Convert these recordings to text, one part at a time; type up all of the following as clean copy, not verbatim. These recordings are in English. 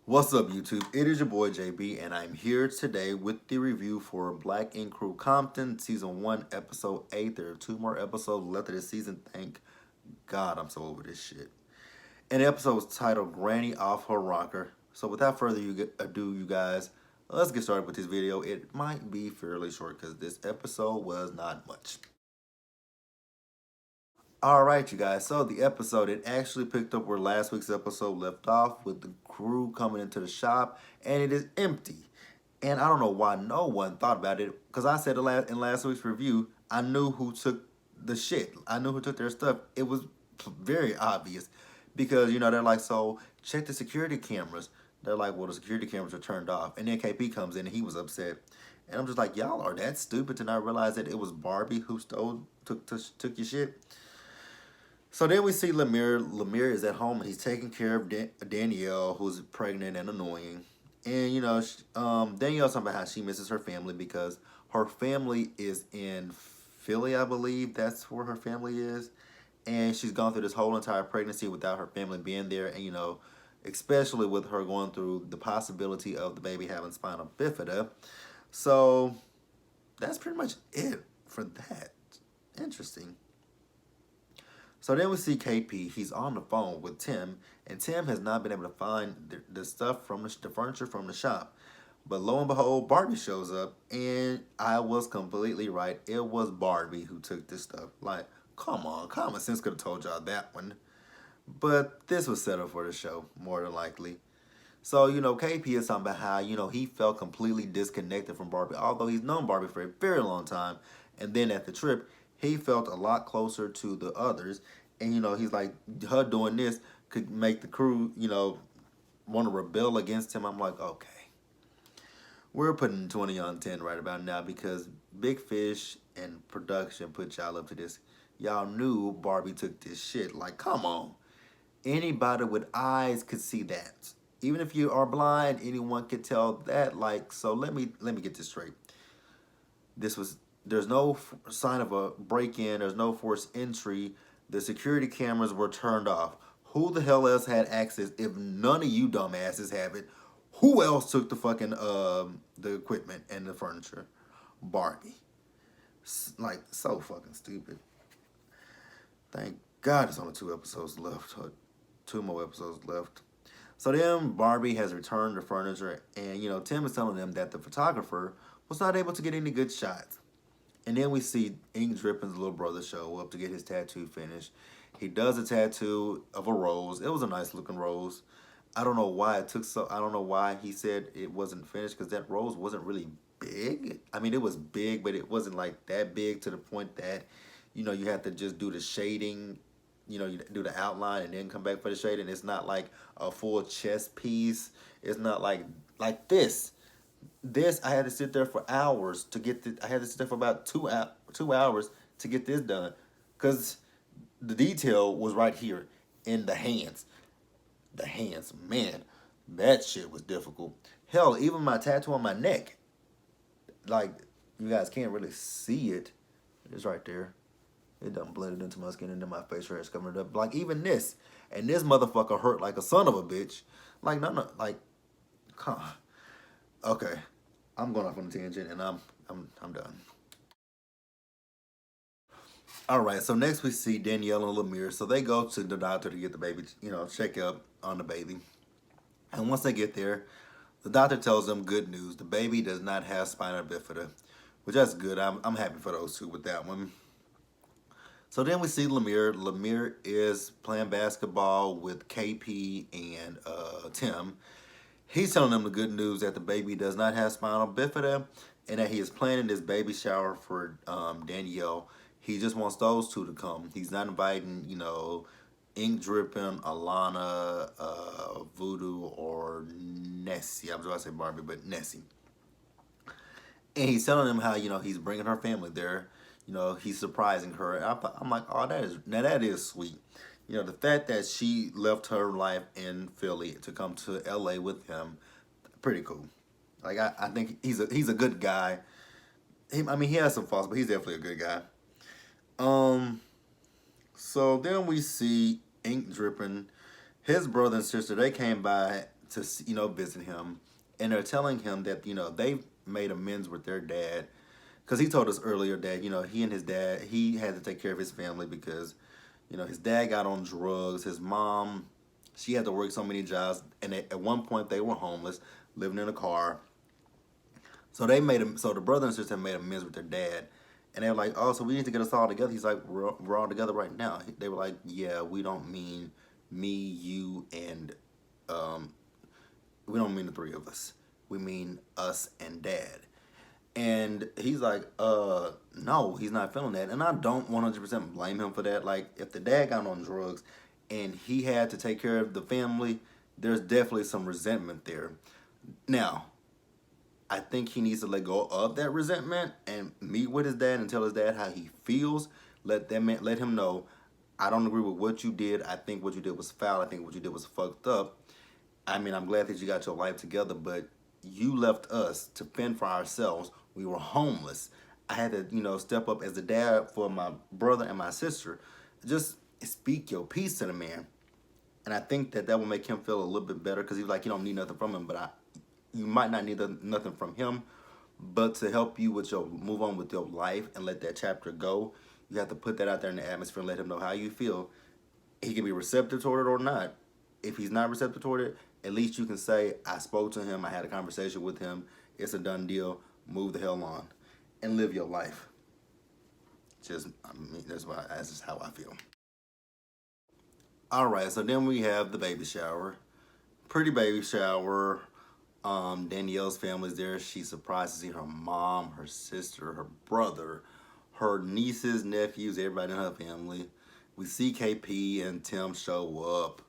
What's up, YouTube? It is your boy JB, and I'm here today with the review for Black Ink Crew Compton, Season 1, Episode 8. There are 2 more episodes left of this season. Thank God I'm so over this shit. And the episode was titled Granny Off Her Rocker. So without further ado, you guys, let's get started with this video. It might be fairly short because this episode was not much. Alright, you guys, so the episode, it actually picked up where last week's episode left off with the crew coming into the shop, and it is empty. And I don't know why no one thought about it, because I said in last week's review, I knew who took the shit. I knew who took their stuff. It was very obvious, because, they're like, so check the security cameras. They're like, well, the security cameras are turned off. And then KP comes in, and he was upset. And I'm just like, y'all are that stupid to not realize that it was Barbie who took your shit? So then we see Lemire. Lemire is at home and he's taking care of Danielle, who's pregnant and annoying. And, Danielle's talking about how she misses her family because her family is in Philly, I believe. That's where her family is. And she's gone through this whole entire pregnancy without her family being there. And, especially with her going through the possibility of the baby having spinal bifida. So that's pretty much it for that. Interesting. So then we see KP. He's on the phone with Tim, and Tim has not been able to find the stuff from the furniture from the shop. But lo and behold, Barbie shows up, and I was completely right. It was Barbie who took this stuff. Like, come on, common sense could have told y'all that one. But this was set up for the show, more than likely. So, KP is talking about how, he felt completely disconnected from Barbie, although he's known Barbie for a very long time. And then at the trip, he felt a lot closer to the others. And, he's like, her doing this could make the crew, want to rebel against him. I'm like, okay. We're putting 20 on 10 right about now because Big Fish and production put y'all up to this. Y'all knew Barbie took this shit. Like, come on. Anybody with eyes could see that. Even if you are blind, anyone could tell that. Like, so let me get this straight. There's no sign of a break-in. There's no forced entry. The security cameras were turned off. Who the hell else had access if none of you dumbasses have it? Who else took the fucking the equipment and the furniture? Barbie. Like, so fucking stupid. Thank God there's only 2 episodes left. 2 more episodes left. So then Barbie has returned the furniture, and Tim is telling them that the photographer was not able to get any good shots. And then we see Ink Drippin's little brother show up to get his tattoo finished. He does a tattoo of a rose. It was a nice looking rose. I don't know why it took so. I don't know why he said it wasn't finished because that rose wasn't really big. I mean, it was big, but it wasn't like that big to the point that, you have to just do the shading. You do the outline and then come back for the shading. It's not like a full chest piece. It's not like this. This I had to sit there for hours to get I had to sit there for about 2 hours to get this done, because the detail was right here in the hands. The hands, man, that shit was difficult. Hell, even my tattoo on my neck, like, you guys can't really see it. It's right there. It done blended into my skin and then my face hair is covered up. Like, even this. And this motherfucker hurt like a son of a bitch. Like, no, like, come on. Okay. I'm going off on a tangent and I'm done. Alright, so next we see Danielle and Lemire. So they go to the doctor to get the baby, check up on the baby. And once they get there, the doctor tells them good news. The baby does not have spinal bifida, which that's good. I'm happy for those two with that one. So then we see Lemire. Lemire is playing basketball with KP and Tim. He's telling them the good news that the baby does not have spinal bifida and that he is planning this baby shower for Danielle. He just wants those two to come. He's not inviting, Ink Drippin, Alana, Voodoo, or Nessie. I was about to say Barbie, but Nessie. And he's telling them how, he's bringing her family there. He's surprising her. I'm like, oh, that is sweet. The fact that she left her life in Philly to come to LA with him, pretty cool. Like, I think he's a good guy. He has some faults, but he's definitely a good guy. So then we see Ink Drippin. His brother and sister, they came by to visit him, and they're telling him that they've made amends with their dad, because he told us earlier that he and his dad, he had to take care of his family because his dad got on drugs. His mom, she had to work so many jobs, and at one point they were homeless, living in a car. So they made him. So the brother and sister made amends with their dad, and they were like, "Oh, so we need to get us all together." He's like, "We're all together right now." They were like, "Yeah, we don't mean me, you, and um, we don't mean the three of us. We mean us and dad." And he's like, no, he's not feeling that. And I don't 100% blame him for that. Like, if the dad got on drugs and he had to take care of the family, there's definitely some resentment there. Now, I think he needs to let go of that resentment and meet with his dad and tell his dad how he feels. Let him know, I don't agree with what you did. I think what you did was foul. I think what you did was fucked up. I mean, I'm glad that you got your life together, but you left us to fend for ourselves. We were homeless. I had to, step up as the dad for my brother and my sister. Just speak your piece to the man. And I think that will make him feel a little bit better, because he's like, you don't need nothing from him, but you might not need nothing from him, but to help you with move on with your life and let that chapter go, you have to put that out there in the atmosphere and let him know how you feel. He can be receptive toward it or not. If he's not receptive toward it, at least you can say, I spoke to him, I had a conversation with him, it's a done deal, move the hell on, and live your life. That's just how I feel. All right, so then we have the baby shower. Pretty baby shower. Danielle's family's there. She's surprised to see her mom, her sister, her brother, her nieces, nephews, everybody in her family. We see KP and Tim show up.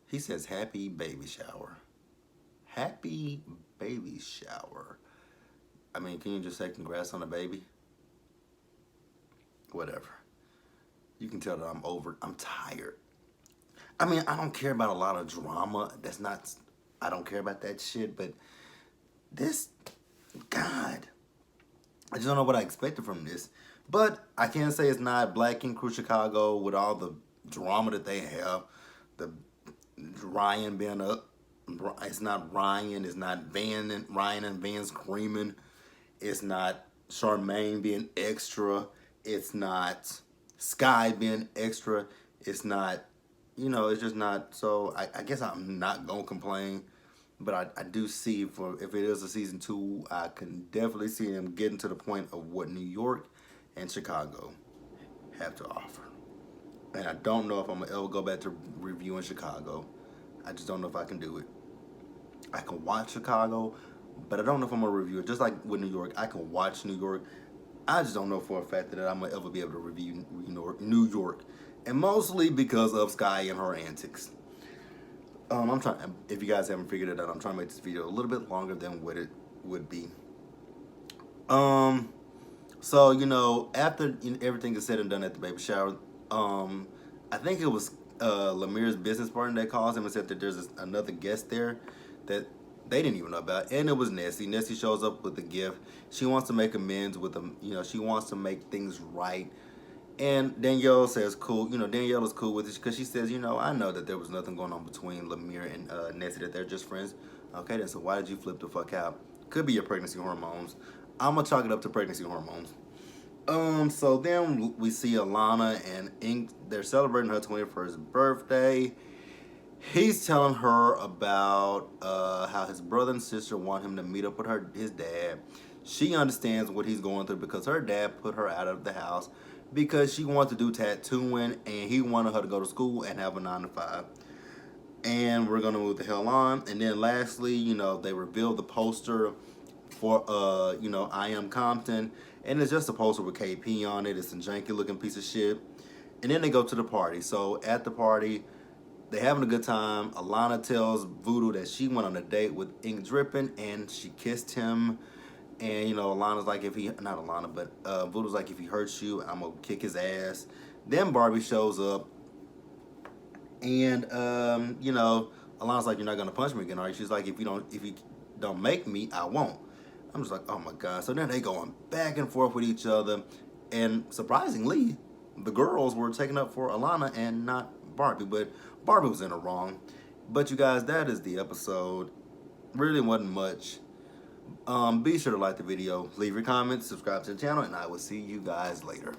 He says, happy baby shower. Happy baby shower. I mean, can you just say congrats on the baby? Whatever. You can tell that I'm over. I'm tired. I mean, I don't care about a lot of drama. I don't care about that shit, but this, God, I just don't know what I expected from this. But I can't say it's not Black Ink Crew Chicago with all the drama that they have. The Ryan being up. It's not Ryan. It's not Ryan and Van screaming. It's not Charmaine being extra. It's not Sky being extra. It's not, it's just not. So I guess I'm not going to complain. But I do see, if it is a season 2, I can definitely see them getting to the point of what New York and Chicago have to offer. And I don't know if I'm going to ever go back to reviewing Chicago. I just don't know if I can do it. I can watch Chicago, but I don't know if I'm going to review it. Just like with New York, I can watch New York. I just don't know for a fact that I'm going to ever be able to review New York. And mostly because of Sky and her antics. I'm trying, if you guys haven't figured it out, I'm trying to make this video a little bit longer than what it would be. So, after everything is said and done at the baby shower, I think it was Lamir's business partner that calls him and said that there's another guest there that they didn't even know about, and it was Nessie. Nessie shows up with a gift. She wants to make amends with them. She wants to make things right. And Danielle says, cool. Danielle is cool with it because she says, I know that there was nothing going on between Lemire and Nessie, that they're just friends. Okay, then, so why did you flip the fuck out? Could be your pregnancy hormones. I'm going to chalk it up to pregnancy hormones. So then we see Alana and Ink. They're celebrating her 21st birthday. He's telling her about how his brother and sister want him to meet up with his dad. She understands what he's going through because her dad put her out of the house because she wanted to do tattooing and he wanted her to go to school and have a 9 to 5. And we're going to move the hell on. And then lastly, they revealed the poster for, I Am Compton. And it's just a poster with KP on it. It's a janky looking piece of shit. And then they go to the party. So at the party, they're having a good time. Alana tells Voodoo that she went on a date with Ink Drippin' and she kissed him. And, Alana's like, Voodoo's like, if he hurts you, I'm going to kick his ass. Then Barbie shows up. And, Alana's like, you're not going to punch me again, are you? She's like, if you don't make me, I won't. I'm just like, oh my God. So then they going back and forth with each other. And surprisingly, the girls were taken up for Alana and not Barbie. But Barbie was in the wrong. But you guys, that is the episode. Really wasn't much. Be sure to like the video, leave your comments, subscribe to the channel, and I will see you guys later.